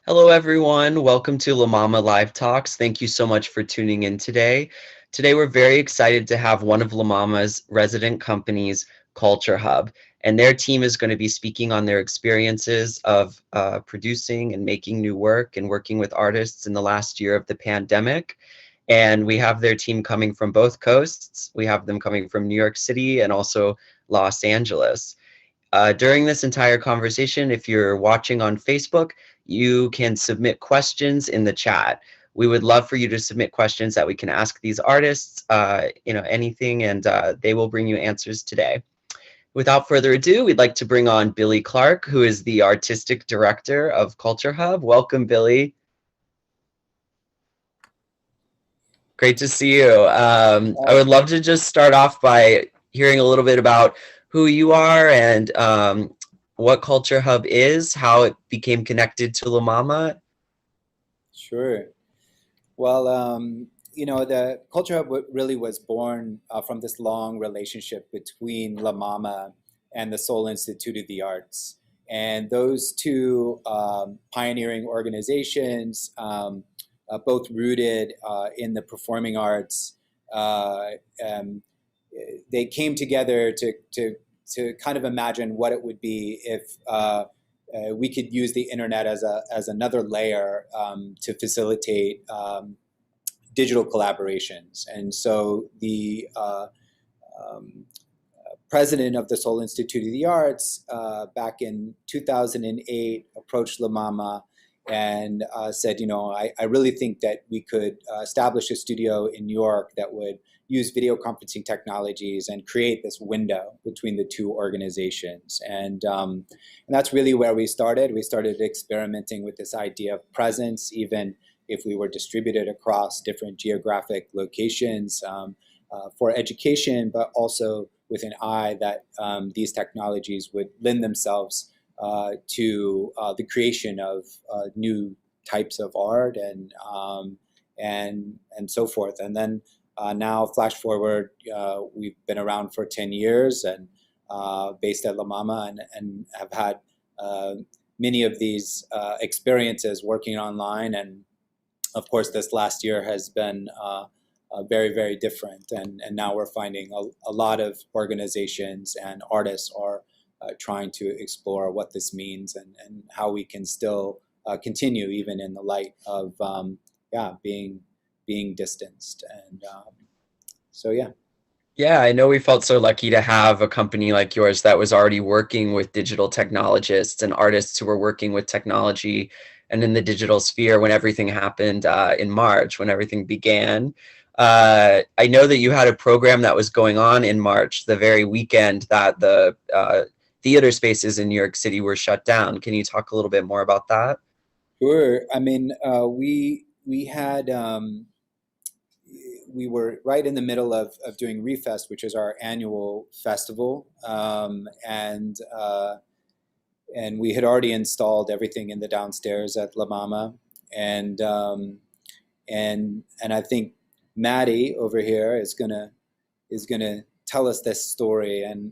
Hello, everyone. Welcome to MaMa Live Talks. Thank you so much for tuning in today. Today, we're very excited to have one of MaMa's resident companies, CultureHub, and their team is going to be speaking on their experiences of producing and making new work and working with artists in the last year of the pandemic. And we have their team coming from both coasts. We have them coming from New York City and also Los Angeles. During this entire conversation, if you're watching on Facebook, you can submit questions in the chat. We would love for you to submit questions that we can ask these artists, anything, and they will bring you answers today. Without further ado, we'd like to bring on Billy Clark, who is the artistic director of CultureHub. Welcome, Billy. Great to see you. I would love to just start off by hearing a little bit about who you are and what CultureHub is, how it became connected to MaMa. Sure. Well, the CultureHub really was born from this long relationship between MaMa and the Seoul Institute of the Arts. And those two pioneering organizations, both rooted in the performing arts, they came together to kind of imagine what it would be if we could use the internet as another layer to facilitate digital collaborations. And so the president of the Seoul Institute of the Arts back in 2008 approached MaMa and said, I really think that we could establish a studio in New York that would use video conferencing technologies and create this window between the two organizations. And that's really where we started. We started experimenting with this idea of presence, even if we were distributed across different geographic locations for education, but also with an eye that these technologies would lend themselves to the creation of new types of art and so forth. And then now, flash forward, we've been around for 10 years and based at MaMa and have had many of these experiences working online. And of course, this last year has been very, very different. And now we're finding a lot of organizations and artists are trying to explore what this means and how we can still continue even in the light of being distanced. And Yeah, I know we felt so lucky to have a company like yours that was already working with digital technologists and artists who were working with technology and in the digital sphere when everything happened in March, when everything began. I know that you had a program that was going on in March, the very weekend that the theater spaces in New York City were shut down. Can you talk a little bit more about that? Sure. I mean, we had we were right in the middle of doing Refest, which is our annual festival, and we had already installed everything in the downstairs at MaMa, and I think Maddie over here is gonna tell us this story and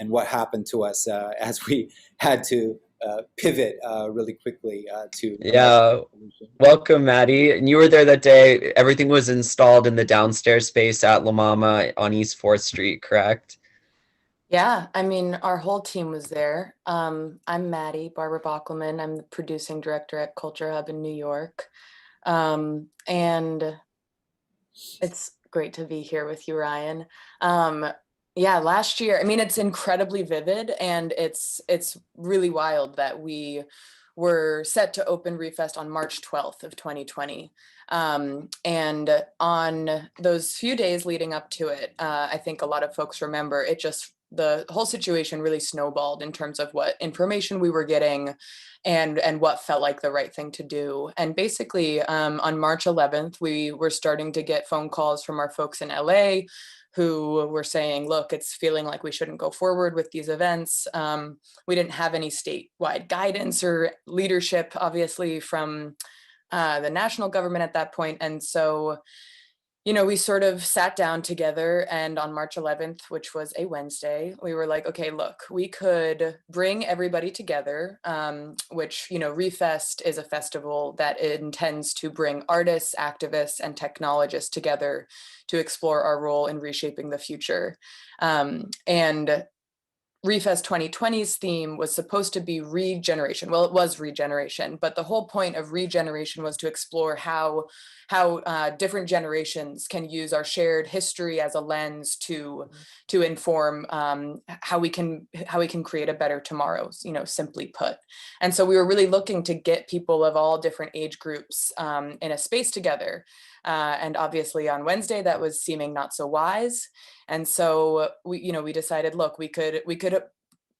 what happened to us as we had to pivot really quickly to Welcome, Maddie. And you were there that day. Everything was installed in the downstairs space at MaMa on East 4th Street, correct? Yeah, I mean, our whole team was there. I'm Maddie, Barbara Bockelman. I'm the producing director at CultureHub in New York. And it's great to be here with you, Ryan. Yeah, last year, I mean, it's incredibly vivid, and it's really wild that we were set to open Refest on March 12th of 2020. And on those few days leading up to it, I think a lot of folks remember the whole situation really snowballed in terms of what information we were getting and what felt like the right thing to do. And basically on March 11th, we were starting to get phone calls from our folks in LA who were saying, look, it's feeling like we shouldn't go forward with these events. We didn't have any statewide guidance or leadership, obviously, from the national government at that point. And so, we sort of sat down together, and on March 11th, which was a Wednesday, we were like, okay, look, we could bring everybody together, which, ReFest is a festival that intends to bring artists, activists, and technologists together to explore our role in reshaping the future. And ReFest 2020's theme was supposed to be regeneration. Well, it was regeneration, but the whole point of regeneration was to explore how different generations can use our shared history as a lens to inform how we can create a better tomorrow, simply put. And so we were really looking to get people of all different age groups in a space together. And obviously on Wednesday, that was seeming not so wise. And so we decided, look, we could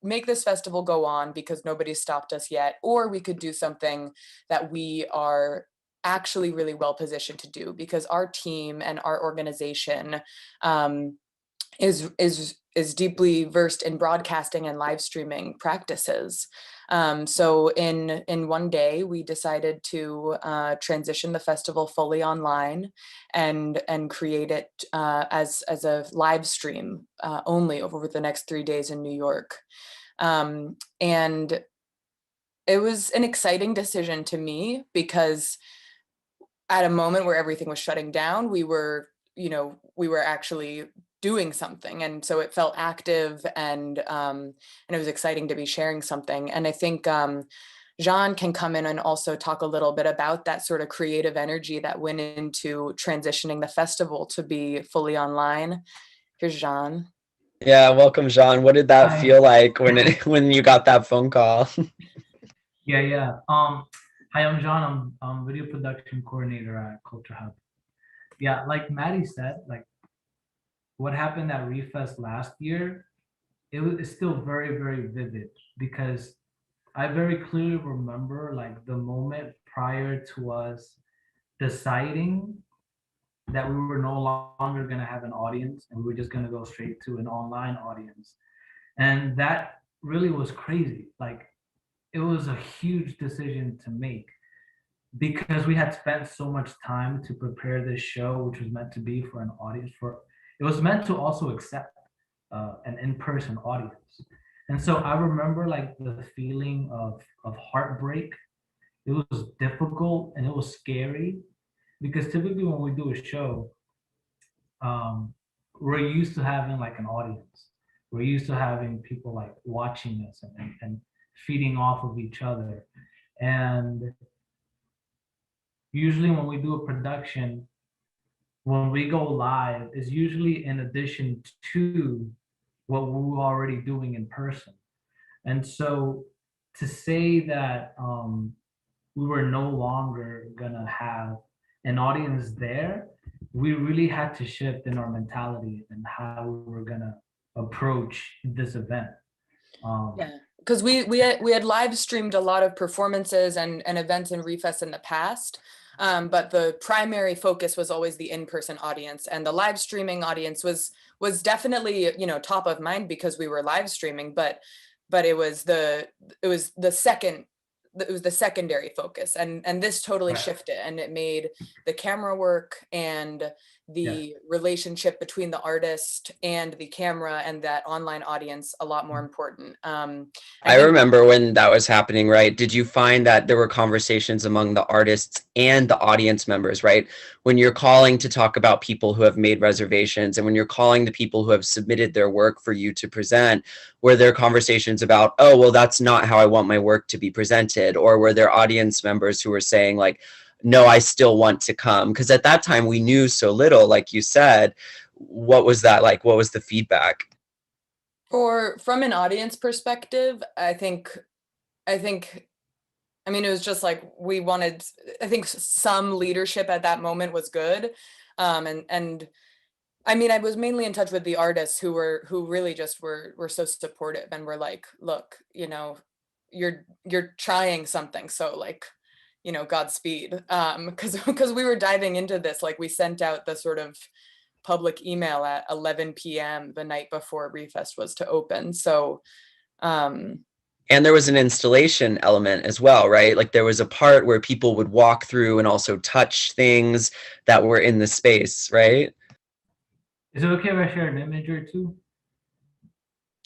make this festival go on because nobody's stopped us yet, or we could do something that we are actually really well positioned to do, because our team and our organization is deeply versed in broadcasting and live streaming practices. So in one day, we decided to transition the festival fully online and create it as a live stream only over the next 3 days in New York. And it was an exciting decision to me, because at a moment where everything was shutting down, we were actually doing something. And so it felt active, and it was exciting to be sharing something. And I think Jean can come in and also talk a little bit about that sort of creative energy that went into transitioning the festival to be fully online. Here's Jean. Yeah, welcome, Jean. What did that Hi. feel like when you got that phone call? Yeah. Hi, I'm John. I'm video production coordinator at CultureHub. Yeah, like Maddie said, like what happened at ReFest last year, it's still very, very vivid, because I very clearly remember like the moment prior to us deciding that we were no longer going to have an audience and we were just going to go straight to an online audience. And that really was crazy. Like, it was a huge decision to make, because we had spent so much time to prepare this show, which was meant to be for an audience. It was meant to also accept an in-person audience. And so I remember like the feeling of heartbreak. It was difficult and it was scary, because typically when we do a show, we're used to having like an audience. We're used to having people like watching us and feeding off of each other. And usually when we do a production, when we go live, is usually in addition to what we were already doing in person. And so to say that we were no longer gonna have an audience there, we really had to shift in our mentality and how we were gonna approach this event. Yeah, because we had live streamed a lot of performances and events in ReFest in the past, but the primary focus was always the in-person audience, and the live streaming audience was definitely top of mind because we were live streaming, but it was the secondary focus, and this totally shifted, and it made the camera work and the relationship between the artist and the camera and that online audience a lot more important. I remember when that was happening, right? Did you find that there were conversations among the artists and the audience members, right? When you're calling to talk about people who have made reservations, and when you're calling the people who have submitted their work for you to present, were there conversations about, oh, well, that's not how I want my work to be presented? Or were there audience members who were saying like, no, I still want to come? Because at that time we knew so little, like you said. What was that like? What was the feedback? From an audience perspective, I mean, it was just like we wanted, I think some leadership at that moment was good. And I mean, I was mainly in touch with the artists who really just were so supportive and were like, look, you're trying something. So like, Godspeed. Because we were diving into this, like we sent out the sort of public email at 11 p.m. the night before ReFest was to open. So And there was an installation element as well, right? Like there was a part where people would walk through and also touch things that were in the space, right? Is it okay if I share an image or two?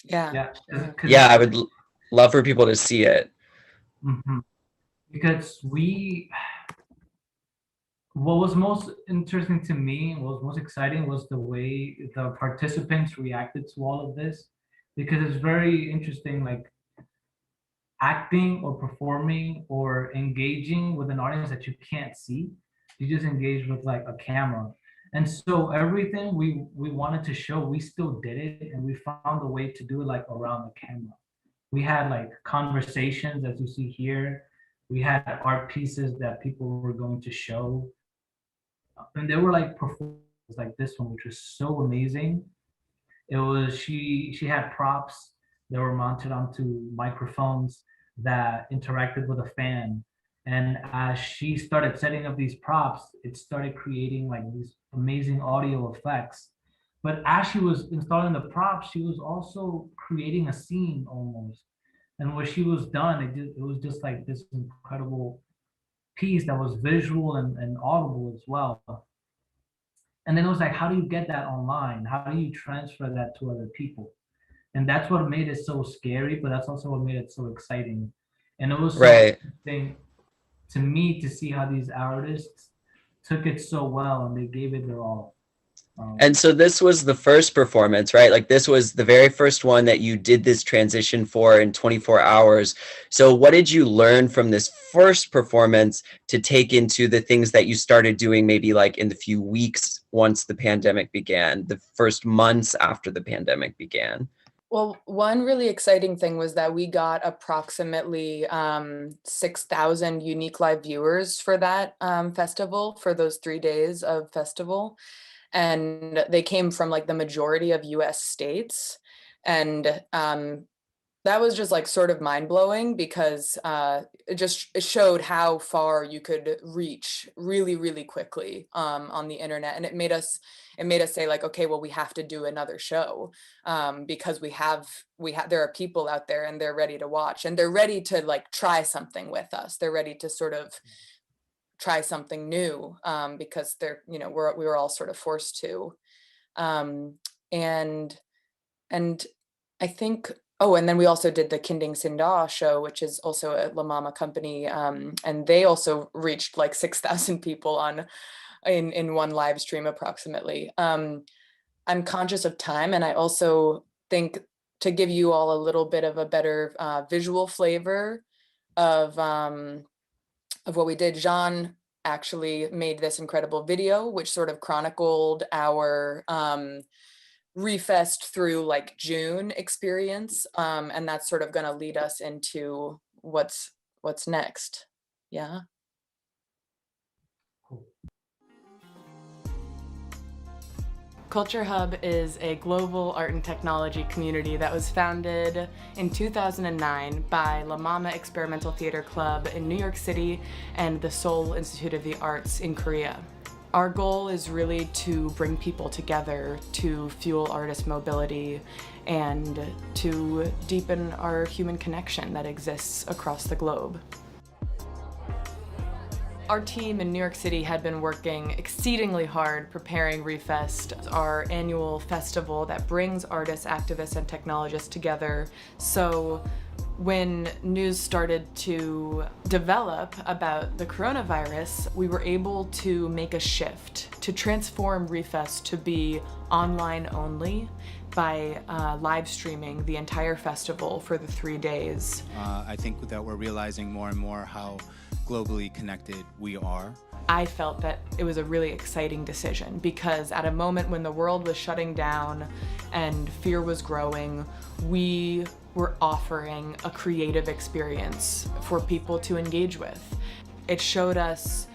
Yeah. Yeah. Sure. Yeah, I would love for people to see it. Because what was most interesting to me, what was most exciting was the way the participants reacted to all of this, because it's very interesting, like acting or performing or engaging with an audience that you can't see. You just engage with like a camera. And so everything we wanted to show, we still did it, and we found a way to do it like around the camera. We had like conversations, as you see here. We had art pieces that people were going to show. And they were like performances like this one, which was so amazing. It was she had props that were mounted onto microphones that interacted with a fan. And as she started setting up these props, it started creating like these amazing audio effects. But as she was installing the props, she was also creating a scene almost. And when she was done, it was just like this incredible piece that was visual and audible as well. And then it was like, how do you get that online? How do you transfer that to other people? And that's what made it so scary, but that's also what made it so exciting. And it was so Right. interesting to me to see how these artists took it so well and they gave it their all. And so this was the first performance, right? Like this was the very first one that you did this transition for in 24 hours. So what did you learn from this first performance to take into the things that you started doing maybe like in the few weeks once the pandemic began, the first months after the pandemic began? Well, one really exciting thing was that we got approximately 6,000 unique live viewers for that festival, for those 3 days of festival. And they came from like the majority of US states. And that was just like sort of mind blowing, because it showed how far you could reach really, really quickly on the internet. And it made us say like, okay, well, we have to do another show because there are people out there and they're ready to watch, and they're ready to like try something with us. They're ready to sort of try something new because we were all sort of forced to. And I think, and then we also did the Kinding Sinda show, which is also a La MaMa company. And they also reached like 6,000 people in one live stream approximately. I'm conscious of time, and I also think to give you all a little bit of a better visual flavor of what we did, Jean actually made this incredible video, which sort of chronicled our Refest through like June experience. And that's sort of going to lead us into what's next. Yeah. CultureHub is a global art and technology community that was founded in 2009 by La MaMa Experimental Theater Club in New York City and the Seoul Institute of the Arts in Korea. Our goal is really to bring people together to fuel artist mobility and to deepen our human connection that exists across the globe. Our team in New York City had been working exceedingly hard preparing Refest, our annual festival that brings artists, activists, and technologists together. So when news started to develop about the coronavirus, we were able to make a shift to transform Refest to be online only by live streaming the entire festival for the 3 days. I think that we're realizing more and more how globally connected we are. I felt that it was a really exciting decision, because at a moment when the world was shutting down and fear was growing, we were offering a creative experience for people to engage with. It showed us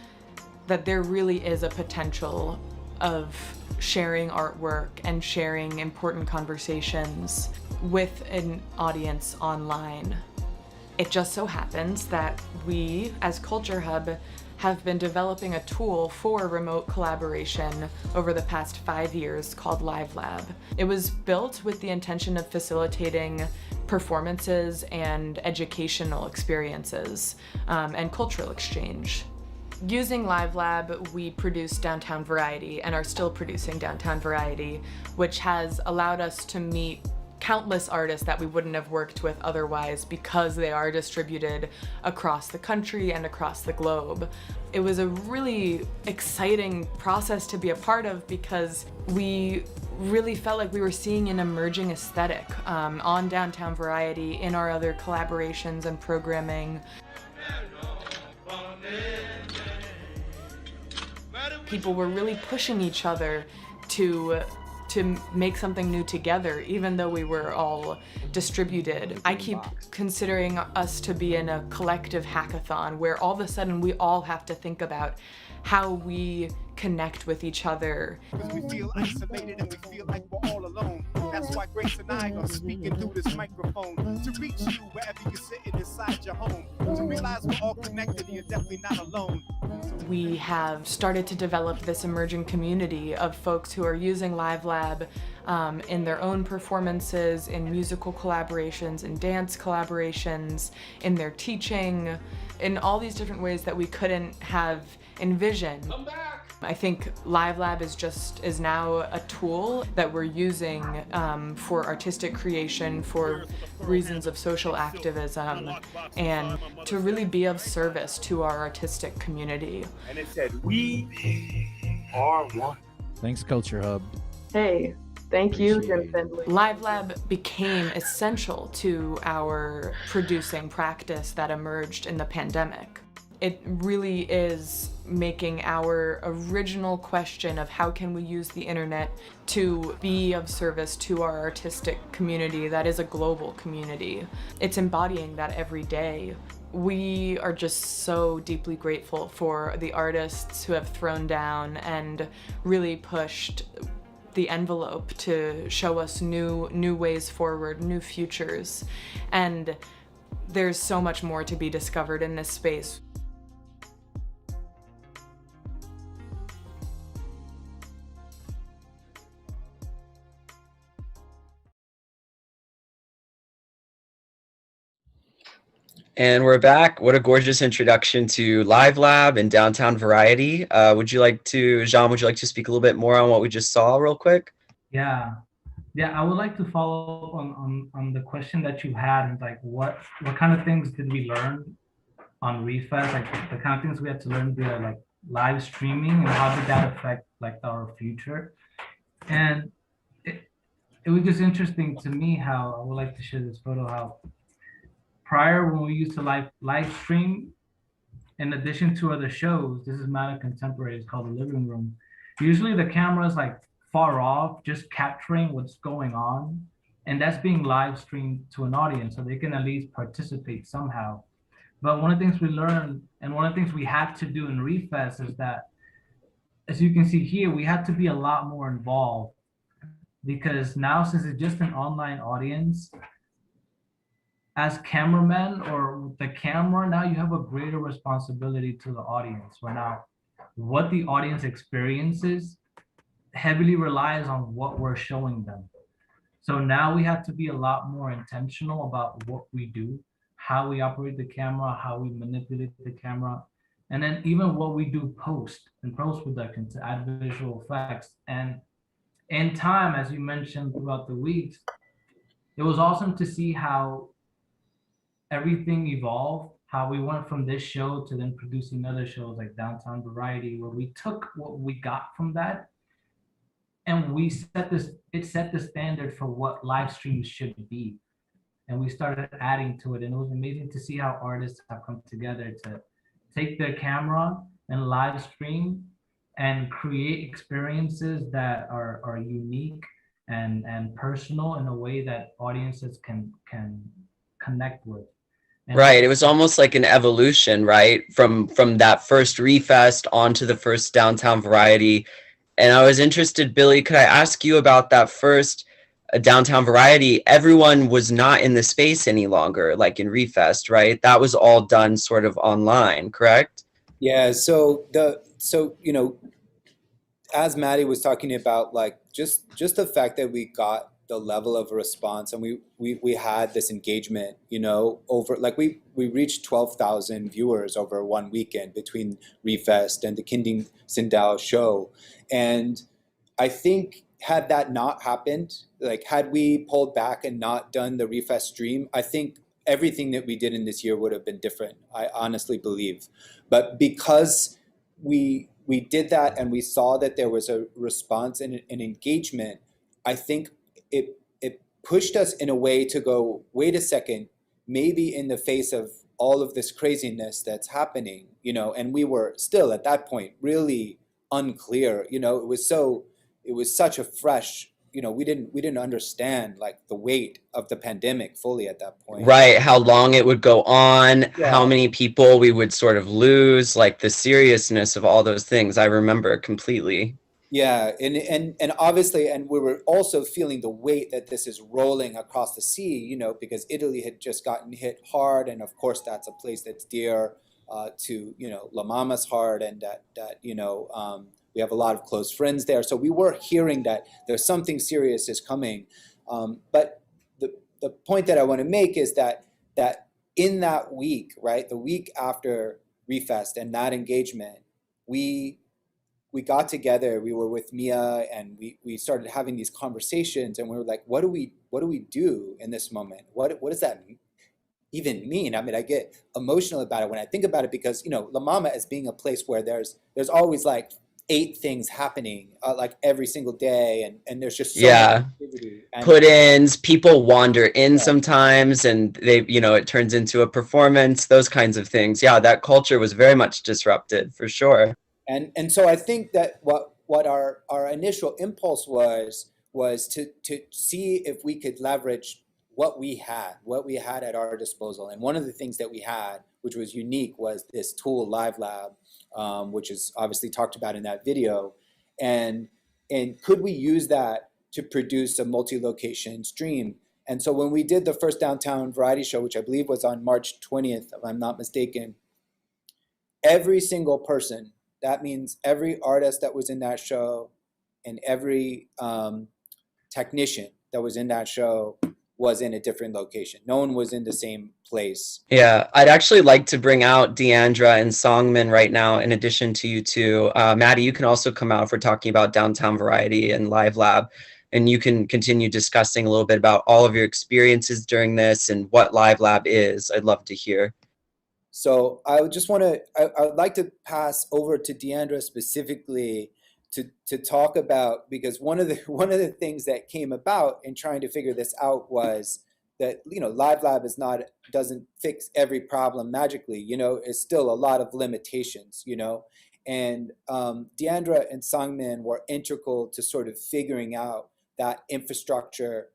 that there really is a potential of sharing artwork and sharing important conversations with an audience online. It just so happens that we, as CultureHub, have been developing a tool for remote collaboration over the past 5 years called LiveLab. It was built with the intention of facilitating performances and educational experiences and cultural exchange. Using LiveLab, we produced Downtown Variety and are still producing Downtown Variety, which has allowed us to meet countless artists that we wouldn't have worked with otherwise because they are distributed across the country and across the globe. It was a really exciting process to be a part of because we really felt like we were seeing an emerging aesthetic on Downtown Variety, in our other collaborations and programming. People were really pushing each other to make something new together, even though we were all distributed. I keep considering us to be in a collective hackathon where all of a sudden we all have to think about how we connect with each other. Because we feel isolated and we feel like we're all alone. That's why Grace and I are speaking through this microphone to reach you wherever you're sitting inside your home, to realize we're all connected and you're definitely not alone. We have started to develop this emerging community of folks who are using LiveLab in their own performances, in musical collaborations, in dance collaborations, in their teaching, in all these different ways that we couldn't have envisioned. Come back. I think LiveLab is now a tool that we're using for artistic creation, for reasons of social activism, and to really be of service to our artistic community. And it said, we are one. Thanks, CultureHub. Hey, thank you, Jim Appreciate it. Findlay. LiveLab became essential to our producing practice that emerged in the pandemic. It really is making our original question of how can we use the internet to be of service to our artistic community that is a global community. It's embodying that every day. We are just so deeply grateful for the artists who have thrown down and really pushed the envelope to show us new ways forward, new futures. And there's so much more to be discovered in this space. And we're back. What a gorgeous introduction to LiveLab and Downtown Variety. Jean, would you like to speak a little bit more on what we just saw real quick? Yeah, I would like to follow up on the question that you had, and like what kind of things did we learn on Refest, like the kind of things we had to learn via like live streaming, and how did that affect like our future? And it was just interesting to me how I would like to share this photo, how prior when we used to live stream, in addition to other shows, this is not a contemporary, it's called The Living Room. Usually the camera is like far off, just capturing what's going on. And that's being live streamed to an audience so they can at least participate somehow. But one of the things we learned, and one of the things we had to do in Refest is that, as you can see here, we had to be a lot more involved, because now since it's just an online audience, as cameramen or the camera, now you have a greater responsibility to the audience. Where now what the audience experiences heavily relies on what we're showing them. So now we have to be a lot more intentional about what we do, how we operate the camera, how we manipulate the camera, and then even what we do post-production to add visual effects. And in time, as you mentioned throughout the weeks, it was awesome to see how everything evolved, how we went from this show to then producing other shows like Downtown Variety, where we took what we got from that and it set the standard for what live streams should be. And we started adding to it. And it was amazing to see how artists have come together to take their camera and live stream and create experiences that are unique and personal in a way that audiences can connect with. And right. It was almost like an evolution, right? From that first Refest onto the first Downtown Variety. And I was interested, Billy, could I ask you about that first Downtown Variety? Everyone was not in the space any longer, like in Refest, right? That was all done sort of online, correct? Yeah. So as Maddie was talking about, like just the fact that we got the level of response, and we had this engagement, you know, over like we reached 12,000 viewers over one weekend between Refest and the Kinding Sindao show. And I think had that not happened, like had we pulled back and not done the Refest stream, I think everything that we did in this year would have been different. I honestly believe. But because we did that and we saw that there was a response and an engagement, I think it pushed us in a way to go, wait a second, maybe in the face of all of this craziness that's happening, you know, and we were still at that point really unclear, you know, it was such a fresh, you know, we didn't understand like the weight of the pandemic fully at that point. Right, how long it would go on, Yeah. how many people we would sort of lose, like the seriousness of all those things. I remember completely. Yeah, and obviously, and we were also feeling the weight that this is rolling across the sea, you know, because Italy had just gotten hit hard, and of course that's a place that's dear to, you know, La Mama's heart, and that you know, we have a lot of close friends there. So we were hearing that there's something serious is coming, but the point that I want to make is that in that week, right, the week after Refest and that engagement, we got together, we were with Mia, and we started having these conversations, and we were like, what do we do in this moment? What does that even mean? I mean, I get emotional about it when I think about it, because, you know, La Mama as being a place where there's always like 8 things happening like every single day, and there's just so much activity. And Put-ins, people wander in sometimes, and they, you know, it turns into a performance, those kinds of things. Yeah, that culture was very much disrupted for sure. And so I think that what our initial impulse was to see if we could leverage what we had at our disposal. And one of the things that we had, which was unique, was this tool, LiveLab, which is obviously talked about in that video. And could we use that to produce a multi-location stream? And so when we did the first Downtown Variety Show, which I believe was on March 20th, if I'm not mistaken, every single person, that means every artist that was in that show and every technician that was in that show was in a different location. No one was in the same place. Yeah, I'd actually like to bring out Deandra and Songmin right now, in addition to you two. Maddie, you can also come out if we're talking about Downtown Variety and Live Lab, and you can continue discussing a little bit about all of your experiences during this and what Live Lab is. I'd love to hear. So I would just want to, I would like to pass over to Deandra specifically to talk about, because one of the things that came about in trying to figure this out was that, you know, Live Lab doesn't fix every problem magically, you know, it's still a lot of limitations, you know, and Deandra and Songmin were integral to sort of figuring out that infrastructure,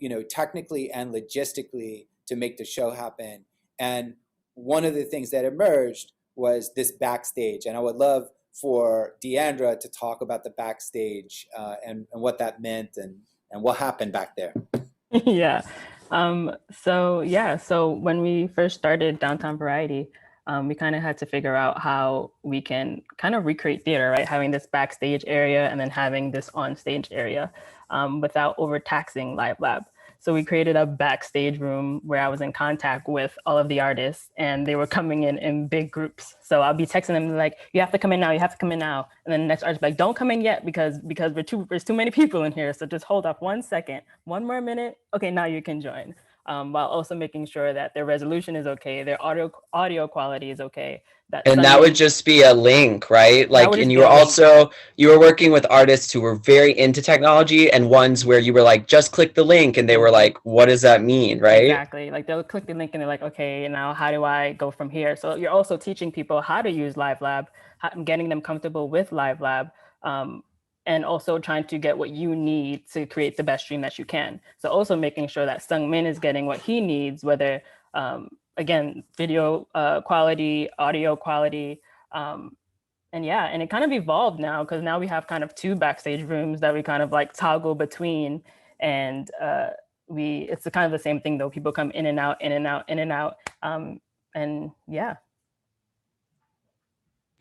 you know, technically and logistically to make the show happen. And one of the things that emerged was this backstage, and I would love for Deandra to talk about the backstage and what that meant and what happened back there. Yeah. So when we first started Downtown Variety, we kind of had to figure out how we can kind of recreate theater, right? Having this backstage area and then having this on-stage area without overtaxing Live Lab. So we created a backstage room where I was in contact with all of the artists, and they were coming in big groups. So I'll be texting them like, you have to come in now, you have to come in now. And then the next artist be like, don't come in yet because there's too many people in here. So just hold off 1 second, 1 more minute. Okay, now you can join. While also making sure that their resolution is okay, their audio quality is okay. That would just be a link, right? Like, and you were working with artists who were very into technology, and ones where you were like, just click the link, and they were like, what does that mean, right? Exactly. Like they'll click the link and they're like, okay, now how do I go from here? So you're also teaching people how to use Live Lab, getting them comfortable with Live Lab, and also trying to get what you need to create the best stream that you can. So also making sure that Sungmin is getting what he needs, whether, again, video quality, audio quality, and it kind of evolved now, because now we have kind of 2 backstage rooms that we kind of like toggle between, and it's kind of the same thing though. People come in and out, in and out, in and out, and yeah.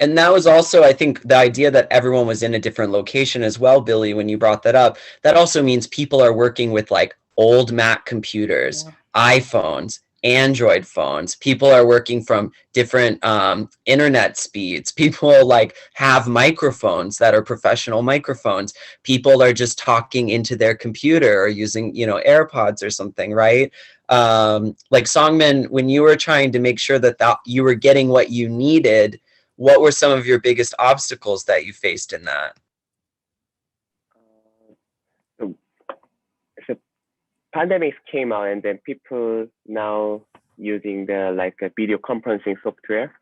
And that was also, I think, the idea that everyone was in a different location as well, Billy, when you brought that up. That also means people are working with like old Mac computers, iPhones, Android phones. People are working from different internet speeds. People like have microphones that are professional microphones. People are just talking into their computer or using, you know, AirPods or something, right? Like Songmin, when you were trying to make sure that you were getting what you needed, what were some of your biggest obstacles that you faced in that? So pandemics came out, and then people now using the like a video conferencing software,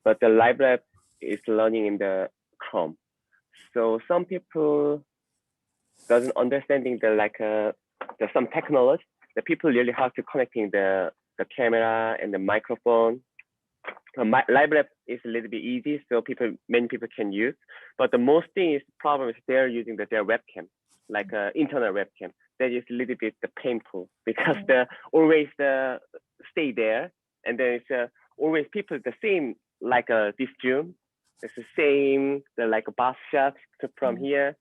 but the live lab is running in the Chrome. So some people doesn't understanding the like there's some technology. The people really have to connecting the camera and the microphone. Live lab is a little bit easy, so many people can use. But the most thing is problem is they're using their webcam, like internal webcam. That is a little bit painful because always stay there, and then it's always people the same like this Zoom. It's the same like a bus shot from here.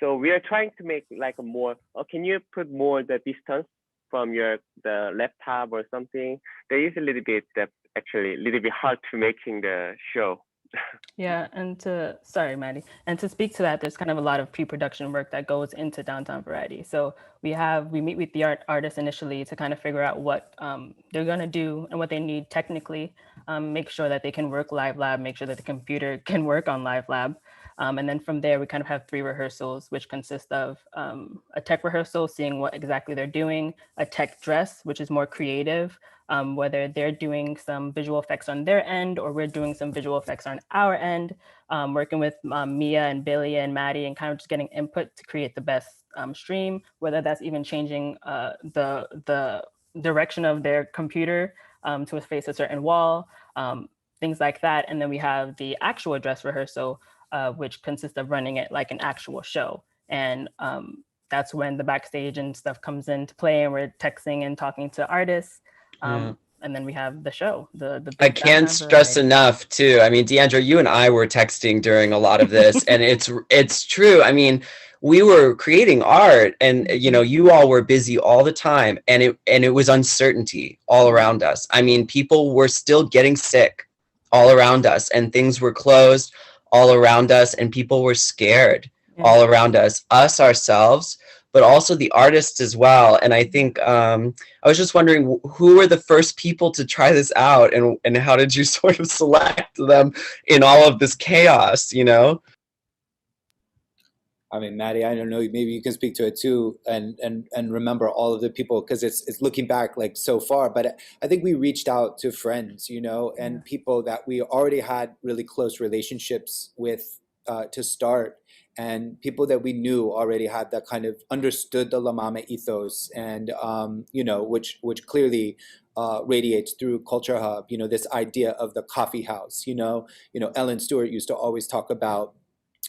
So we are trying to make like a more. Can you put more the distance from the laptop or something? There is a little bit actually a little bit hard to making the show. Yeah, sorry, Maddie, and to speak to that, there's kind of a lot of pre-production work that goes into Downtown Variety. So we meet with the artists initially to kind of figure out what they're gonna do and what they need technically, make sure that they can work Live Lab, make sure that the computer can work on Live Lab. And then from there, we kind of have 3 rehearsals, which consist of a tech rehearsal, seeing what exactly they're doing, a tech dress, which is more creative, whether they're doing some visual effects on their end or we're doing some visual effects on our end, working with Mia and Billy and Maddie and kind of just getting input to create the best stream, whether that's even changing the direction of their computer to face a certain wall, things like that. And then we have the actual dress rehearsal, which consists of running it like an actual show. And that's when the backstage and stuff comes into play, and we're texting and talking to artists. And then we have the show. I can't stress enough too. I mean, Deandra, you and I were texting during a lot of this, and it's true. I mean, we were creating art, and you know, you all were busy all the time, and it was uncertainty all around us. I mean, people were still getting sick all around us, and things were closed all around us, and people were scared all around us ourselves, but also the artists as well. And I think I was just wondering, who were the first people to try this out, and how did you sort of select them in all of this chaos, you know? I mean, Maddie, I don't know, maybe you can speak to it too, and remember all of the people, because it's looking back like so far. But I think we reached out to friends, you know, and people that we already had really close relationships with to start, and people that we knew already had that kind of understood the La MaMa ethos, and you know, which clearly radiates through CultureHub. You know, this idea of the coffee house. You know, Ellen Stewart used to always talk about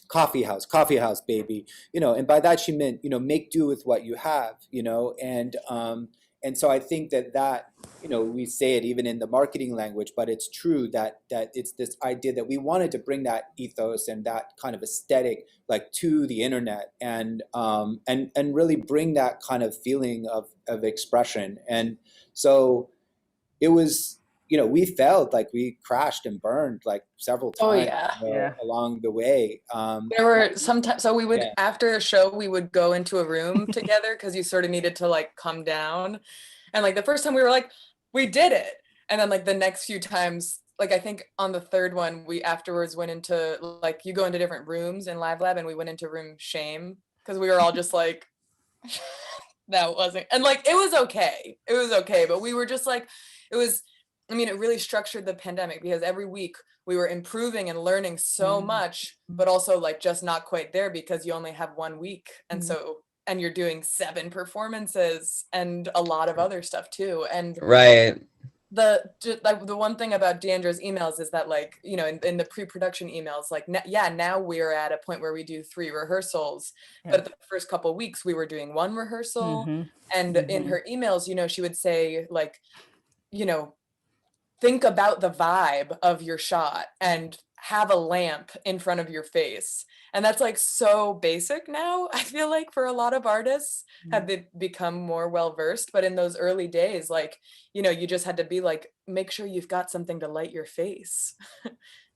coffee house, baby. You know, and by that she meant, you know, make do with what you have. You know, and so I think that you know, we say it even in the marketing language, but it's true that it's this idea that we wanted to bring that ethos and that kind of aesthetic like to the internet, and really bring that kind of feeling of expression. And so it was, you know, we felt like we crashed and burned like several times along the way. There were sometimes, so we would, after a show, we would go into a room together because you sort of needed to like come down. And like the first time we were like, we did it. And then like the next few times, like I think on the third one, we afterwards went into like, you go into different rooms in Live Lab, and we went into room shame because we were all just like, that wasn't, and like, it was okay. But we were just like, it was, I mean, it really structured the pandemic because every week we were improving and learning so much, but also like just not quite there because you only have 1 week. And so, and you're doing 7 performances and a lot of other stuff too. And the one thing about Deandra's emails is that, like, you know, in the pre-production emails, like, now we're at a point where we do 3 rehearsals, but the first couple of weeks we were doing 1 rehearsal. And in her emails, you know, she would say like, you know, think about the vibe of your shot and have a lamp in front of your face. And that's like so basic now, I feel like, for a lot of artists. Have they become more well-versed, but in those early days, like, you know, you just had to be like, make sure you've got something to light your face.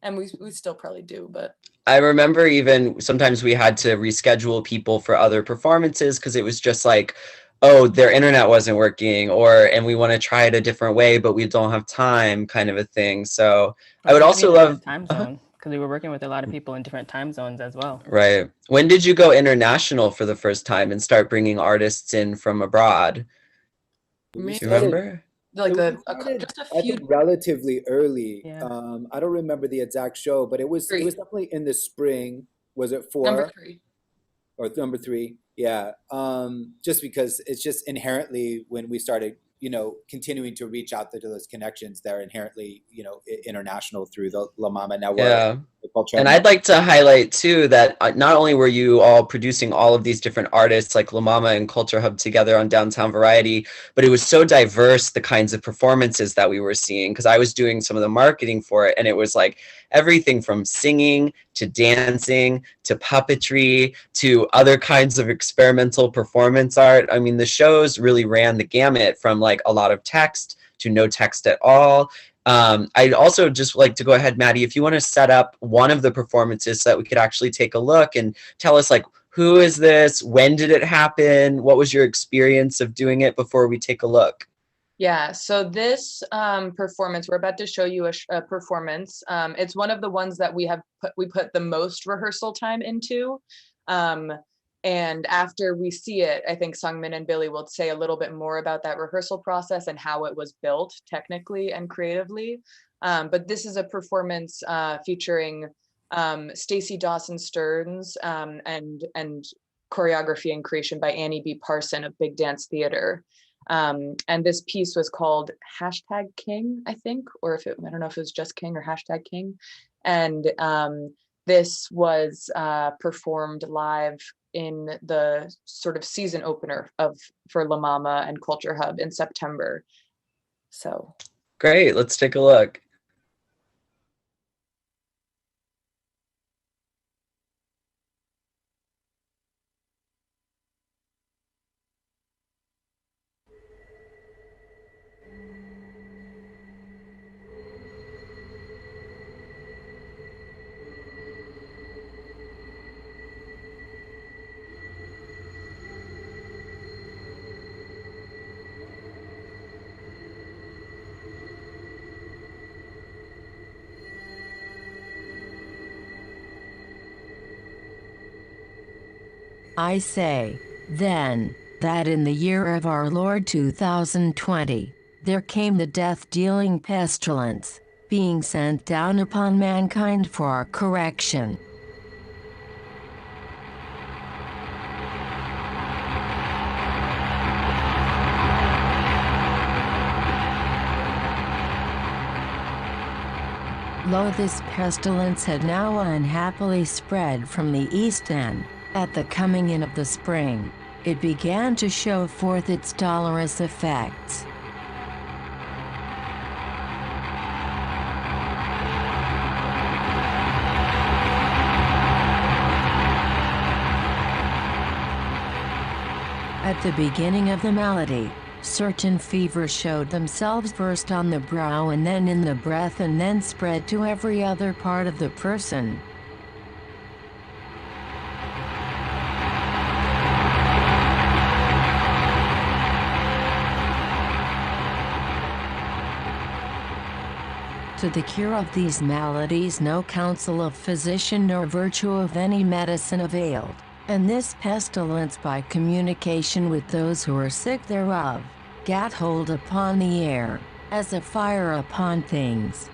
And we still probably do, but. I remember even sometimes we had to reschedule people for other performances because it was just like, oh, their internet wasn't working, and we want to try it a different way, but we don't have time, kind of a thing. So I would also love time zone, because we were working with a lot of people in different time zones as well. Right. When did you go international for the first time and start bringing artists in from abroad? Do you remember? Like just a few. I think relatively early. Yeah. I don't remember the exact show, but it was definitely in the spring. Was it 4? Number 3. Or number 3? Yeah. Just because it's just inherently, when we started, you know, continuing to reach out to those connections, they're inherently, you know, international through the La MaMa network. Yeah. And I'd like to highlight too that not only were you all producing all of these different artists like La MaMa and CultureHub together on Downtown Variety, but it was so diverse, the kinds of performances that we were seeing, because I was doing some of the marketing for it, and it was like everything from singing to dancing to puppetry to other kinds of experimental performance art. I mean, the shows really ran the gamut from like a lot of text to no text at all. I'd also just like to go ahead, Maddie, if you want to set up one of the performances so that we could actually take a look and tell us, like, who is this? When did it happen? What was your experience of doing it before we take a look? Yeah, so this performance, we're about to show you a performance. It's one of the ones that we put the most rehearsal time into. And after we see it, I think Sungmin and Billy will say a little bit more about that rehearsal process and how it was built technically and creatively. But this is a performance featuring Stacey Dawson Stearns and choreography and creation by Annie B. Parson of Big Dance Theater. And this piece was called #King, I think, or I don't know if it was just King or #King. And this was performed live in the sort of season opener for La MaMa and CultureHub in September. So great, let's take a look. I say, then, that in the year of our Lord 2020, there came the death-dealing pestilence, being sent down upon mankind for our correction. Lo, this pestilence had now unhappily spread from the east end. At the coming in of the spring, it began to show forth its dolorous effects. At the beginning of the malady, certain fevers showed themselves first on the brow and then in the breath and then spread to every other part of the person. To the cure of these maladies no counsel of physician nor virtue of any medicine availed, and this pestilence by communication with those who are sick thereof, gat hold upon the air, as a fire upon things.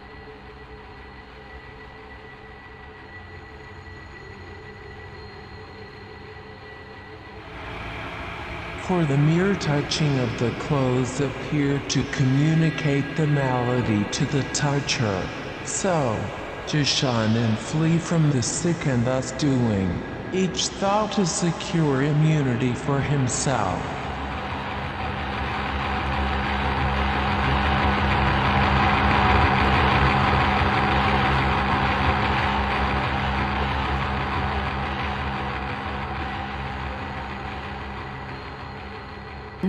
For the mere touching of the clothes appeared to communicate the malady to the toucher. So, to shun and flee from the sick and thus doing, each thought to secure immunity for himself.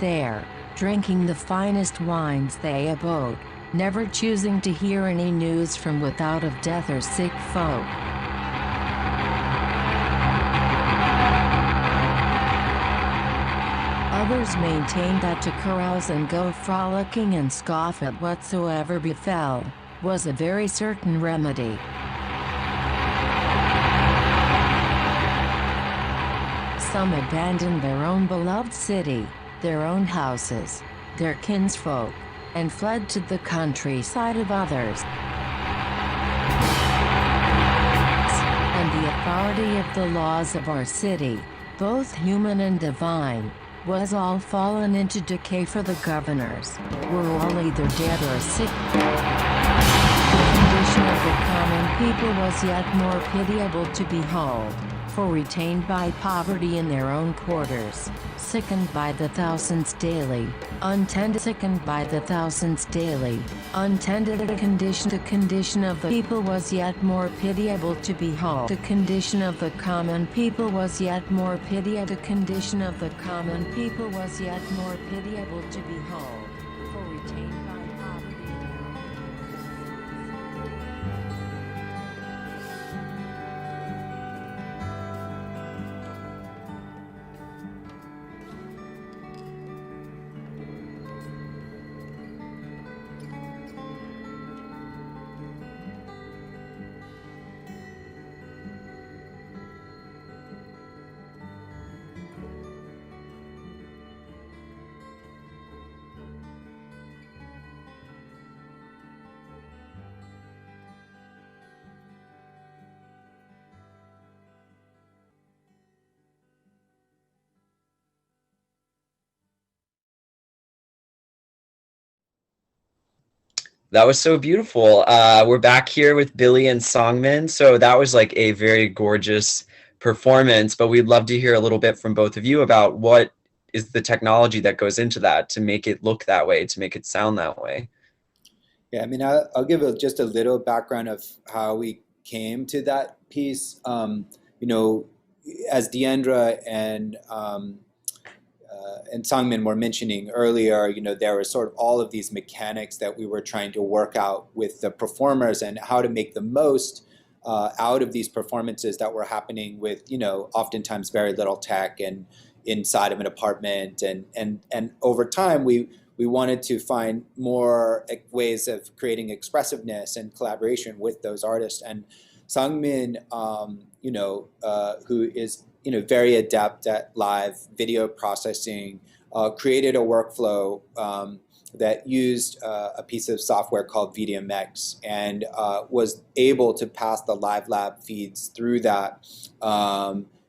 there, drinking the finest wines they abode, never choosing to hear any news from without of death or sick folk. Others maintained that to carouse and go frolicking and scoff at whatsoever befell, was a very certain remedy. Some abandoned their own beloved city, their own houses, their kinsfolk, and fled to the countryside of others. And the authority of the laws of our city, both human and divine, was all fallen into decay, for the governors were all either dead or sick. The condition of the common people was yet more pitiable to behold, for retained by poverty in their own quarters, sickened by the thousands daily, untended, sickened by the thousands daily, untended. The condition of the people was yet more pitiable to behold. The condition of the common people was yet more pitiable. The condition of the common people was yet more pitiable to behold, for retained by poverty in their own That was so beautiful. We're back here with Billy and Songmin. So that was like a very gorgeous performance, but we'd love to hear a little bit from both of you about what is the technology that goes into that to make it look that way, to make it sound that way. Yeah, I mean, I'll give just a little background of how we came to that piece. You know, as Deandra and Songmin were mentioning earlier, you know, there were sort of all of these mechanics that we were trying to work out with the performers and how to make the most out of these performances that were happening with, you know, oftentimes very little tech and inside of an apartment. And over time, we wanted to find more ways of creating expressiveness and collaboration with those artists. And Songmin, you know, who is, you know, very adept at live video processing, created a workflow that used a piece of software called VDMX and was able to pass the Live Lab feeds through that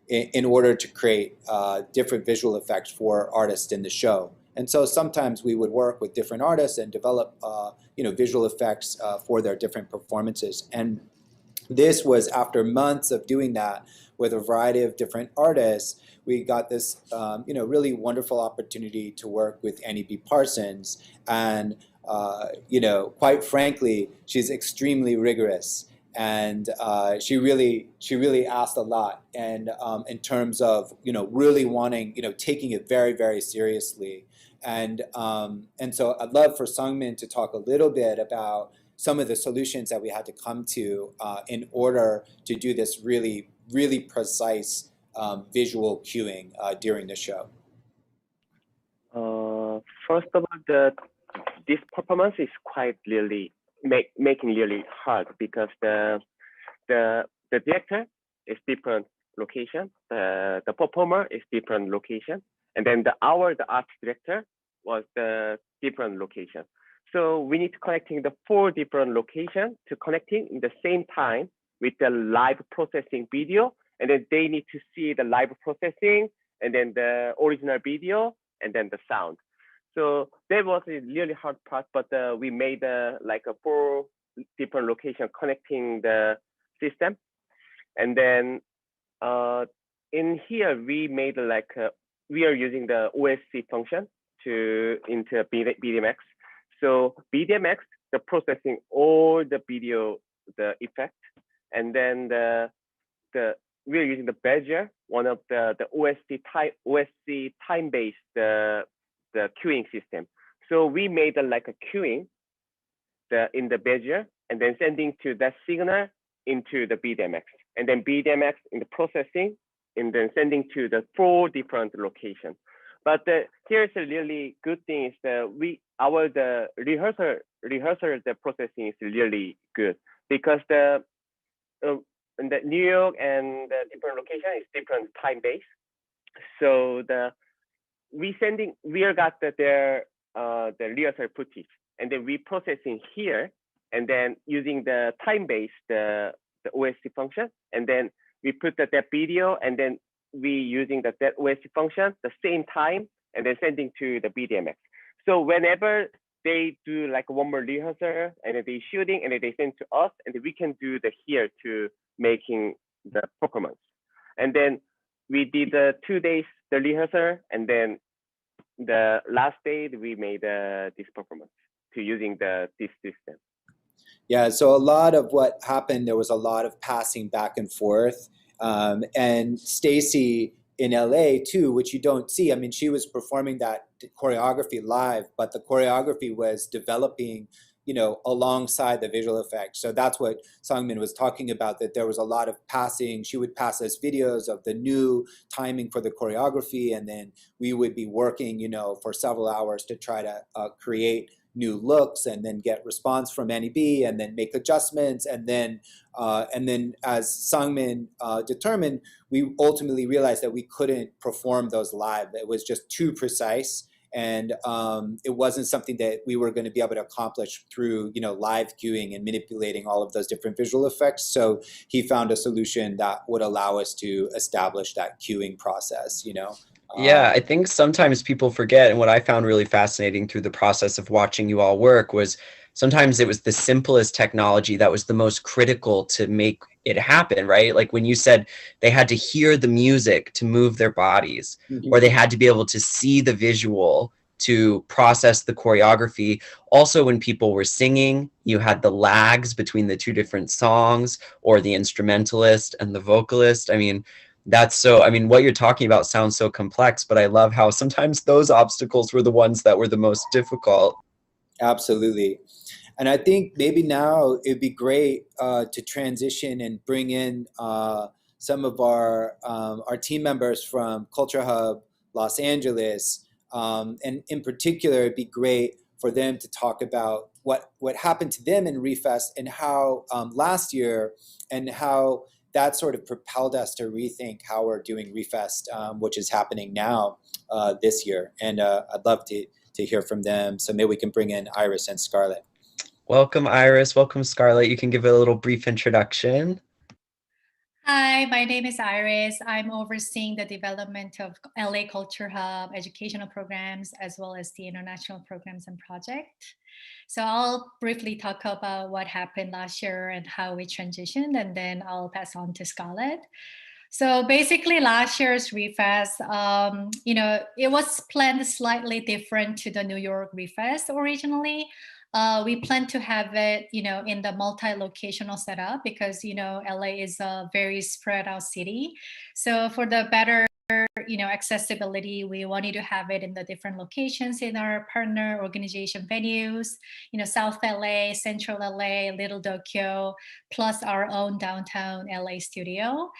in order to create different visual effects for artists in the show. And so sometimes we would work with different artists and develop, you know, visual effects for their different performances. And this was after months of doing that with a variety of different artists. We got this, you know, really wonderful opportunity to work with Annie B. Parsons. And, you know, quite frankly, she's extremely rigorous. And she really asked a lot. And in terms of, you know, really wanting, you know, taking it very, very seriously. And so I'd love for Songmin to talk a little bit about some of the solutions that we had to come to in order to do this really, really precise visual cueing during the show. First of all, this performance is quite really making really hard because the director is different location, the performer is different location, and then the art director was the different location. So we need to connecting the 4 different locations to connecting in the same time with the live processing video, and then they need to see the live processing and then the original video and then the sound. So that was a really hard part, but we made like a 4 different locations connecting the system. And then in here, we made like, we are using the OSC function into BDMX. So BDMX, the processing all the video, the effect, and then we are using the Badger, one of the OSC time-based the queuing system. So we made like a queuing in the Bezier, and then sending to that signal into the BDMX, and then BDMX in the processing, and then sending to the 4 different locations. But here's a really good thing is that the rehearsal the processing is really good, because in the New York and the different location is different time base. So we got their the rehearsal footage, and then we processing here, and then using the time base the OSC function, and then we put that video, and then we using that OSC function the same time, and then sending to the BDMX. So whenever they do like one more rehearsal, and then they shooting, and then they send to us, and then we can do the here to making the performance. And then we did 2 days the rehearsal, and then the last day we made this performance to using this system. Yeah, so a lot of what happened, there was a lot of passing back and forth. And Stacy in LA too, which you don't see. I mean, she was performing that choreography live, but the choreography was developing, alongside the visual effects. So that's what Sangmin was talking about, that there was a lot of passing. She would pass us videos of the new timing for the choreography, and then we would be working, for several hours to try to create new looks, and then get response from NEB, and then make adjustments, and then as Sangmin determined, we ultimately realized that we couldn't perform those live. It was just too precise, and it wasn't something that we were going to be able to accomplish through live queuing and manipulating all of those different visual effects. So he found a solution that would allow us to establish that queuing process. Yeah, I think sometimes people forget, and what I found really fascinating through the process of watching you all work was sometimes it was the simplest technology that was the most critical to make it happen, right? Like when you said they had to hear the music to move their bodies, or they had to be able to see the visual to process the choreography. Also, when people were singing, you had the lags between the 2 different songs, or the instrumentalist and the vocalist. I mean, what you're talking about sounds so complex, but I love how sometimes those obstacles were the ones that were the most difficult. Absolutely. And I think maybe now it'd be great to transition and bring in some of our team members from CultureHub Los Angeles. And in particular, it'd be great for them to talk about what happened to them in ReFest, and how last year, and how that sort of propelled us to rethink how we're doing ReFest, which is happening now this year. And I'd love to hear from them. So maybe we can bring in Iris and Scarlett. Welcome, Iris. Welcome, Scarlett. You can give a little brief introduction. Hi, my name is Iris. I'm overseeing the development of LA Culture Hub educational programs, as well as the international programs and project. So I'll briefly talk about what happened last year and how we transitioned, and then I'll pass on to Scarlett. So basically last year's ReFest, it was planned slightly different to the New York ReFest originally. We plan to have it, in the multi-locational setup, because, LA is a very spread out city. So for the better, accessibility, we wanted to have it in the different locations in our partner organization venues, South LA, Central LA, Little Tokyo, plus our own downtown LA studio.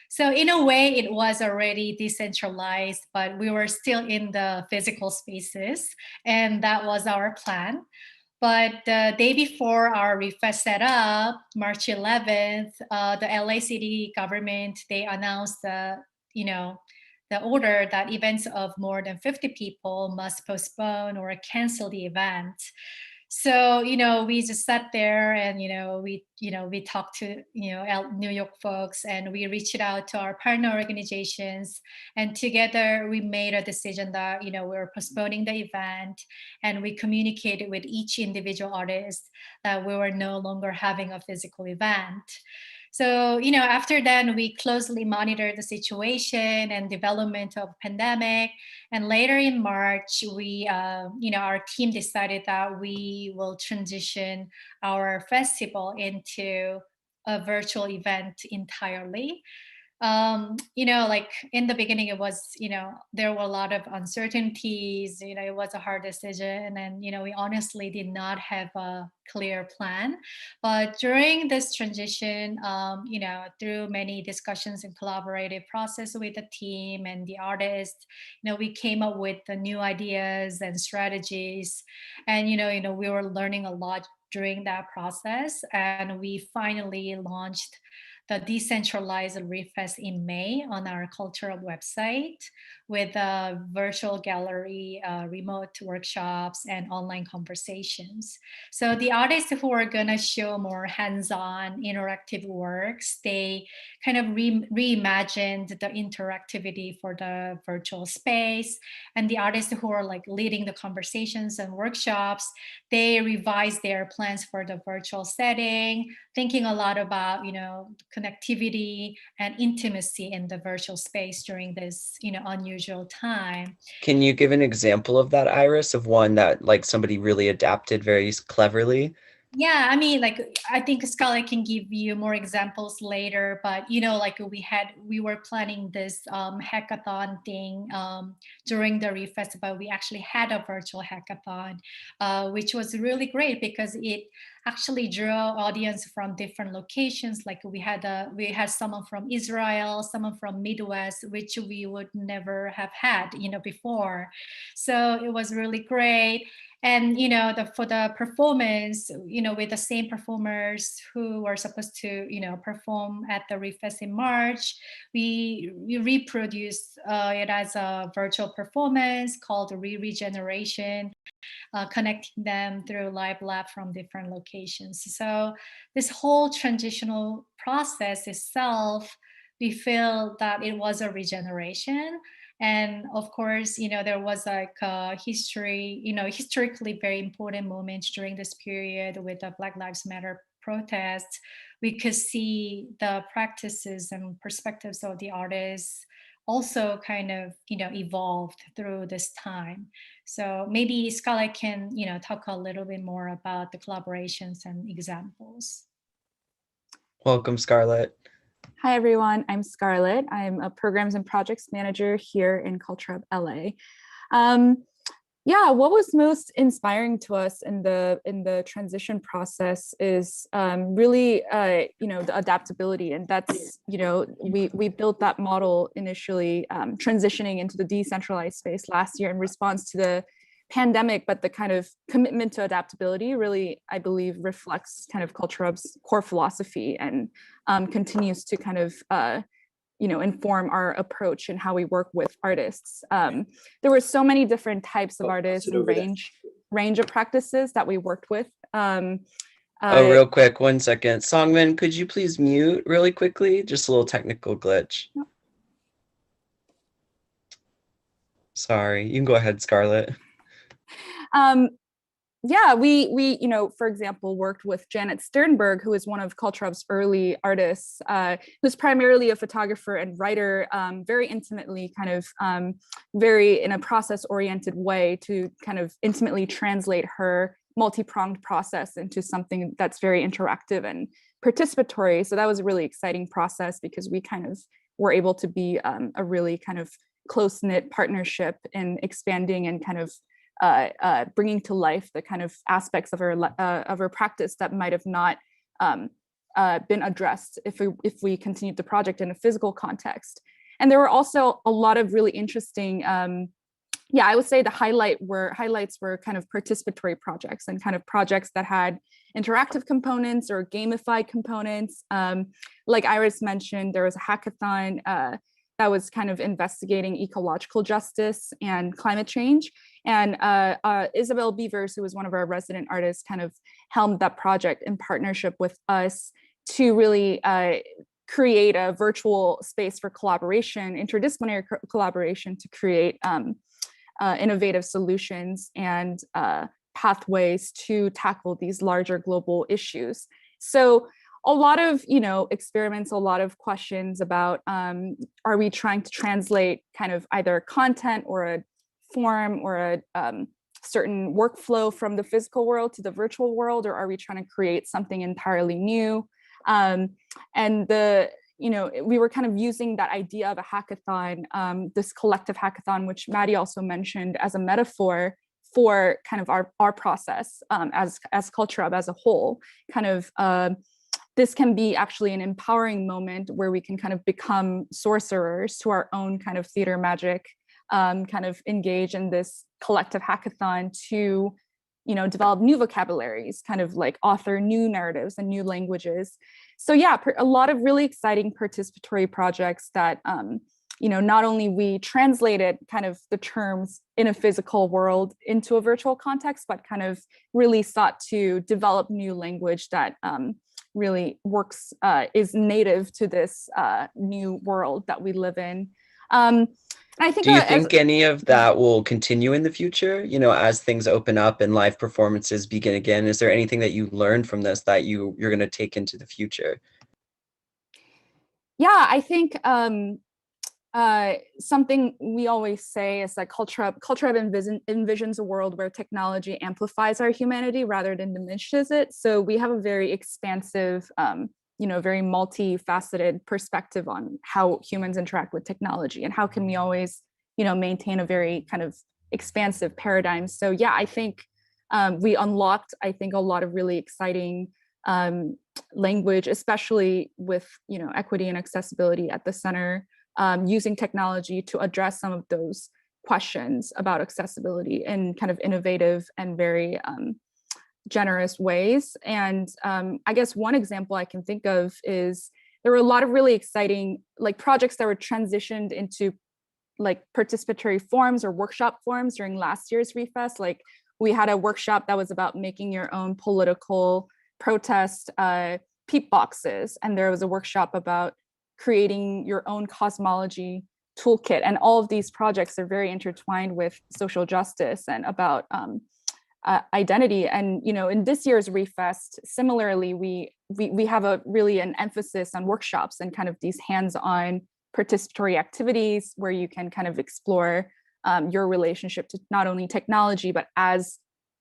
So in a way, it was already decentralized, but we were still in the physical spaces, and that was our plan. But the day before our ReFest setup, March 11th, the LA city government, they announced the order that events of more than 50 people must postpone or cancel the event. So, we just sat there and, we talked to, New York folks, and we reached out to our partner organizations, and together we made a decision that, we were postponing the event, and we communicated with each individual artist that we were no longer having a physical event. So, after then, we closely monitored the situation and development of pandemic. And later in March, we, our team decided that we will transition our festival into a virtual event entirely. like in the beginning, it was, there were a lot of uncertainties, it was a hard decision. And, we honestly did not have a clear plan. But during this transition, through many discussions and collaborative process with the team and the artists, we came up with the new ideas and strategies. And, we were learning a lot during that process. And we finally launched the decentralized ReFest in May on our CultureHub website with a virtual gallery, remote workshops, and online conversations. So the artists who are going to show more hands-on interactive works, they kind of reimagined the interactivity for the virtual space. And the artists who are like leading the conversations and workshops, they revised their plans for the virtual setting, thinking a lot about, connectivity and intimacy in the virtual space during this, unusual time. Can you give an example of that, Iris, of one that like somebody really adapted very cleverly? Yeah, I mean, like, I think Scarlett can give you more examples later, but, like we were planning this hackathon thing during the REEF Festival. We actually had a virtual hackathon, which was really great because it actually drew audience from different locations. Like we had someone from Israel, someone from Midwest, which we would never have had, before. So it was really great. And for the performance, with the same performers who were supposed to perform at the ReFest in March, we reproduced it as a virtual performance called Regeneration, connecting them through live lab from different locations. So this whole transitional process itself, we feel that it was a regeneration. And of course, there was like a historically very important moments during this period with the Black Lives Matter protests. We could see the practices and perspectives of the artists also kind of, evolved through this time. So maybe Scarlett can, talk a little bit more about the collaborations and examples. Welcome, Scarlett. Hi, everyone. I'm Scarlett. I'm a programs and projects manager here in CultureHub LA. What was most inspiring to us in the transition process is really, the adaptability, and that's, we built that model initially, transitioning into the decentralized space last year in response to the pandemic, but the kind of commitment to adaptability really, I believe, reflects kind of CultureHub's core philosophy and continues to kind of inform our approach and how we work with artists. There were so many different types of artists and range of practices that we worked with. Real quick, 1 second. Songman, could you please mute really quickly? Just a little technical glitch. Sorry, you can go ahead, Scarlett. We for example, worked with Janet Sternberg, who is one of CultureHub's early artists, who's primarily a photographer and writer, very intimately kind of very in a process-oriented way to kind of intimately translate her multi-pronged process into something that's very interactive and participatory. So that was a really exciting process because we kind of were able to be a really kind of close-knit partnership in expanding and kind of bringing to life the kind of aspects of our practice that might have not been addressed if we continued the project in a physical context. And there were also a lot of really interesting, I would say the highlights were kind of participatory projects and kind of projects that had interactive components or gamified components. Like Iris mentioned, there was a hackathon that was kind of investigating ecological justice and climate change. And Isabel Beavers, who was one of our resident artists, kind of helmed that project in partnership with us to really create a virtual space for collaboration, interdisciplinary collaboration to create innovative solutions and pathways to tackle these larger global issues. So a lot of experiments, a lot of questions about are we trying to translate kind of either content or a form or a certain workflow from the physical world to the virtual world, or are we trying to create something entirely new? And the we were kind of using that idea of a hackathon, this collective hackathon, which Maddie also mentioned, as a metaphor for kind of our process as CultureHub as a whole. Kind of this can be actually an empowering moment where we can kind of become sorcerers to our own kind of theater magic, kind of engage in this collective hackathon to develop new vocabularies, kind of like author new narratives and new languages. So yeah, a lot of really exciting participatory projects that, not only we translated kind of the terms in a physical world into a virtual context, but kind of really sought to develop new language that really works, is native to this new world that we live in. I think, do you think any of that will continue in the future, as things open up and live performances begin again? Is there anything that you learned from this that you're going to take into the future? Yeah, I think something we always say is that CultureHub envisions a world where technology amplifies our humanity rather than diminishes it. So we have a very expansive, very multifaceted perspective on how humans interact with technology and how can we always, maintain a very kind of expansive paradigm. So yeah, I think we unlocked, a lot of really exciting language, especially with, equity and accessibility at the center, using technology to address some of those questions about accessibility in kind of innovative and very generous ways. And I guess one example I can think of is there were a lot of really exciting projects that were transitioned into participatory forms or workshop forms during last year's ReFest. We had a workshop that was about making your own political protest peep boxes, and there was a workshop about creating your own cosmology toolkit. And all of these projects are very intertwined with social justice and about identity. And in this year's ReFest, similarly, we have an emphasis on workshops and kind of these hands-on participatory activities where you can kind of explore your relationship to not only technology, but as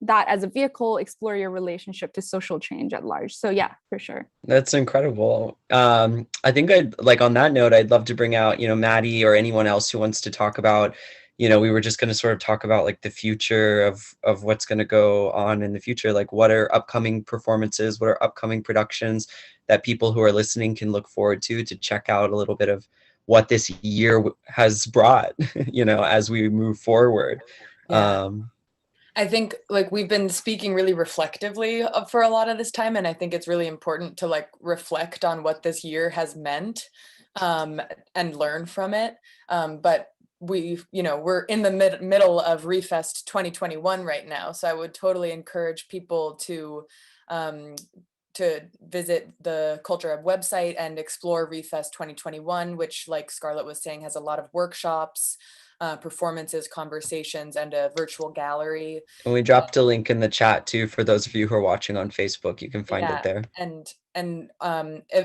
a vehicle, explore your relationship to social change at large. So yeah, for sure. That's incredible. I think on that note, I'd love to bring out, Maddie or anyone else who wants to talk about, we were just going to sort of talk about the future of what's going to go on in the future. What are upcoming performances? What are upcoming productions that people who are listening can look forward to check out a little bit of what this year has brought, as we move forward. Yeah. I think we've been speaking really reflectively for a lot of this time, and I think it's really important to reflect on what this year has meant and learn from it. But we're in the middle of ReFest 2021 right now, so I would totally encourage people to visit the CultureHub website and explore ReFest 2021, which, like Scarlett was saying, has a lot of workshops, performances, conversations, and a virtual gallery. And we dropped a link in the chat too for those of you who are watching on Facebook. You can find it there. And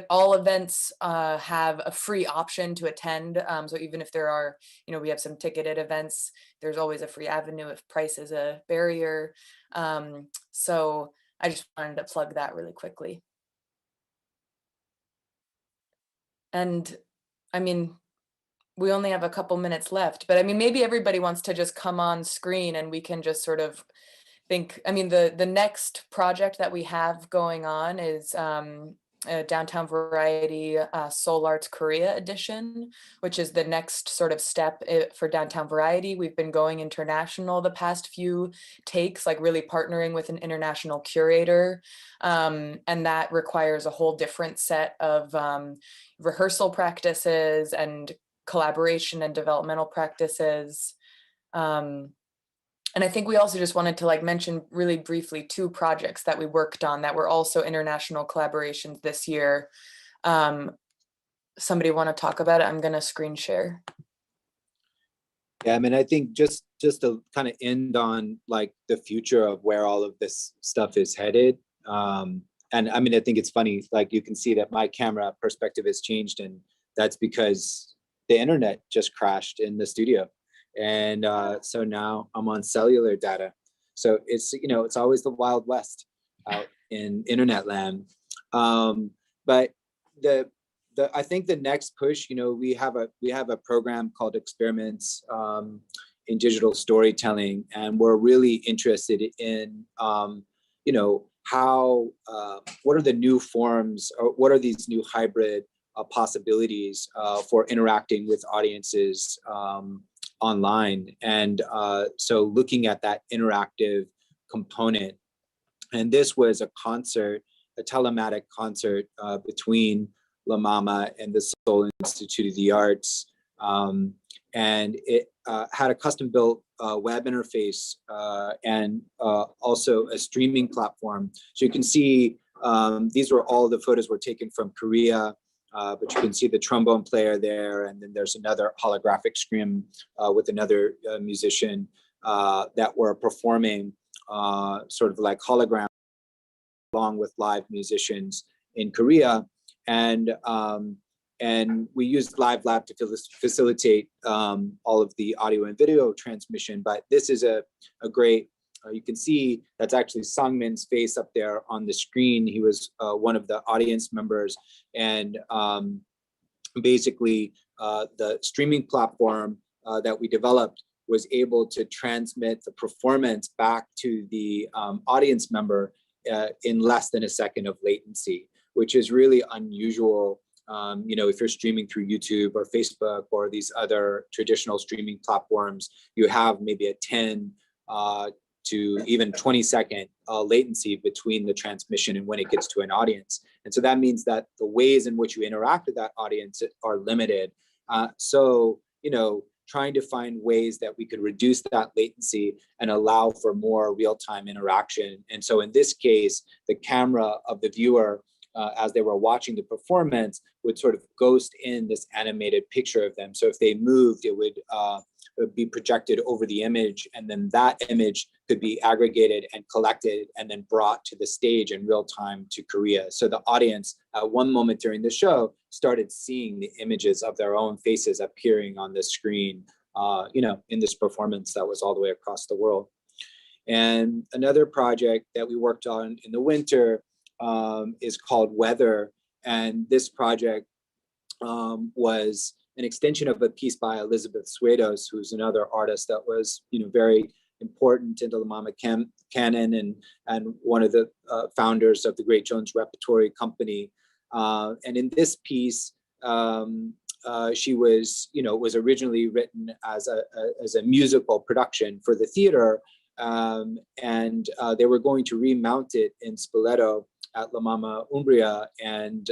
all events have a free option to attend. So even if there are, we have some ticketed events, there's always a free avenue if price is a barrier. So I just wanted to plug that really quickly. And we only have a couple minutes left, but maybe everybody wants to just come on screen and we can just sort of think. The next project that we have going on is Downtown Variety Seoul Arts Korea edition, which is the next sort of step for Downtown Variety. We've been going international the past few takes, really partnering with an international curator. And that requires a whole different set of rehearsal practices and collaboration and developmental practices. And I think we also just wanted to mention really briefly 2 projects that we worked on that were also international collaborations this year. Somebody want to talk about it? I'm going to screen share. Yeah, I think just to kind of end on the future of where all of this stuff is headed. And I think it's funny, you can see that my camera perspective has changed, and that's because the internet just crashed in the studio. And so now I'm on cellular data. So it's, it's always the Wild West out in internet land. But I think the next push, we have a program called Experiments in Digital Storytelling, and we're really interested in, how what are the new forms, or what are these new hybrid possibilities for interacting with audiences online, and so looking at that interactive component. And this was a telematic concert between MaMa and the Seoul Institute of the Arts. And it had a custom-built web interface and also a streaming platform. So you can see these were all the photos were taken from Korea, but you can see the trombone player there, and then there's another holographic screen with another musician that were performing sort of like hologram along with live musicians in Korea. And we used LiveLab to facilitate all of the audio and video transmission. But this is a great, you can see that's actually Sangmin's face up there on the screen. He was one of the audience members. And basically the streaming platform that we developed was able to transmit the performance back to the audience member in less than a second of latency, which is really unusual. If you're streaming through YouTube or Facebook or these other traditional streaming platforms, you have maybe a 10 to even 20-second latency between the transmission and when it gets to an audience. And so that means that the ways in which you interact with that audience are limited. So trying to find ways that we could reduce that latency and allow for more real-time interaction. And so in this case, the camera of the viewer, as they were watching the performance, would sort of ghost in this animated picture of them. So if they moved, it would be projected over the image, and then that image could be aggregated and collected and then brought to the stage in real time to Korea. So the audience at one moment during the show started seeing the images of their own faces appearing on the screen, in this performance that was all the way across the world. And another project that we worked on in the winter is called Weather. And this project was an extension of a piece by Elizabeth Suedos, who's another artist that was, very important in the MaMa canon and one of the founders of the Great Jones Repertory Company. And in this piece, she was, was originally written as a musical production for the theater. And they were going to remount it in Spoleto at La MaMa Umbria, and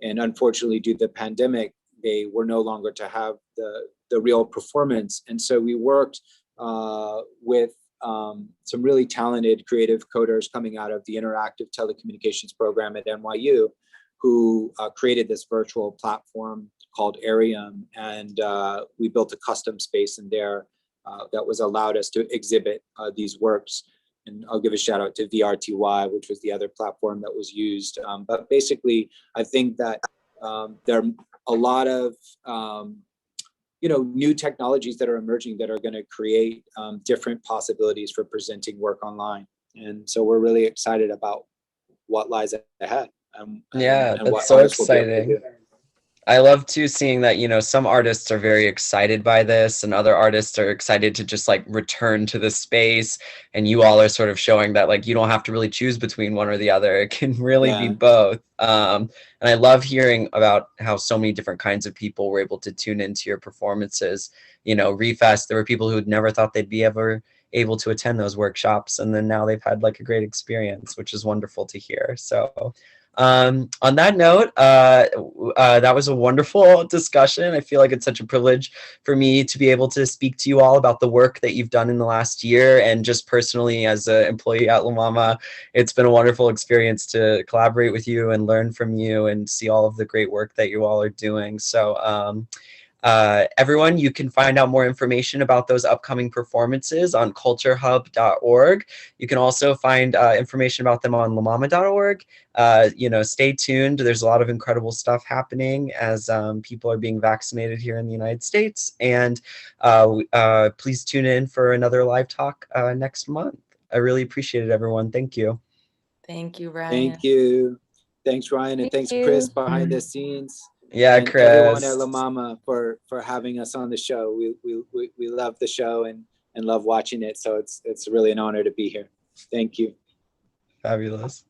unfortunately, due to the pandemic, they were no longer to have the real performance. And so we worked with some really talented creative coders coming out of the interactive telecommunications program at NYU, who created this virtual platform called Arium, and we built a custom space in there that was allowed us to exhibit these works. And I'll give a shout out to VRTY, which was the other platform that was used. But basically, I think that there are a lot of new technologies that are emerging that are going to create different possibilities for presenting work online. And so we're really excited about what lies ahead. Yeah, that's so exciting. I love too seeing that, some artists are very excited by this and other artists are excited to just return to the space. And you all are sort of showing that you don't have to really choose between one or the other. It can really be both. And I love hearing about how so many different kinds of people were able to tune into your performances. Refest, there were people who'd never thought they'd be able to attend those workshops. And then now they've had a great experience, which is wonderful to hear. So on that note, that was a wonderful discussion. I feel like it's such a privilege for me to be able to speak to you all about the work that you've done in the last year, and just personally as an employee at La MaMa, it's been a wonderful experience to collaborate with you and learn from you and see all of the great work that you all are doing. So everyone, you can find out more information about those upcoming performances on culturehub.org. You can also find information about them on lamama.org. Stay tuned. There's a lot of incredible stuff happening as people are being vaccinated here in the United States. And please tune in for another live talk next month. I really appreciate it, everyone. Thank you. Thank you, Ryan. Thank you. Thanks, Ryan, and Thank thanks, Chris, you. behind the scenes. Yeah, And everyone Chris. at La Mama for having us on the show. We love the show and love watching it. So it's really an honor to be here. Thank you. Fabulous.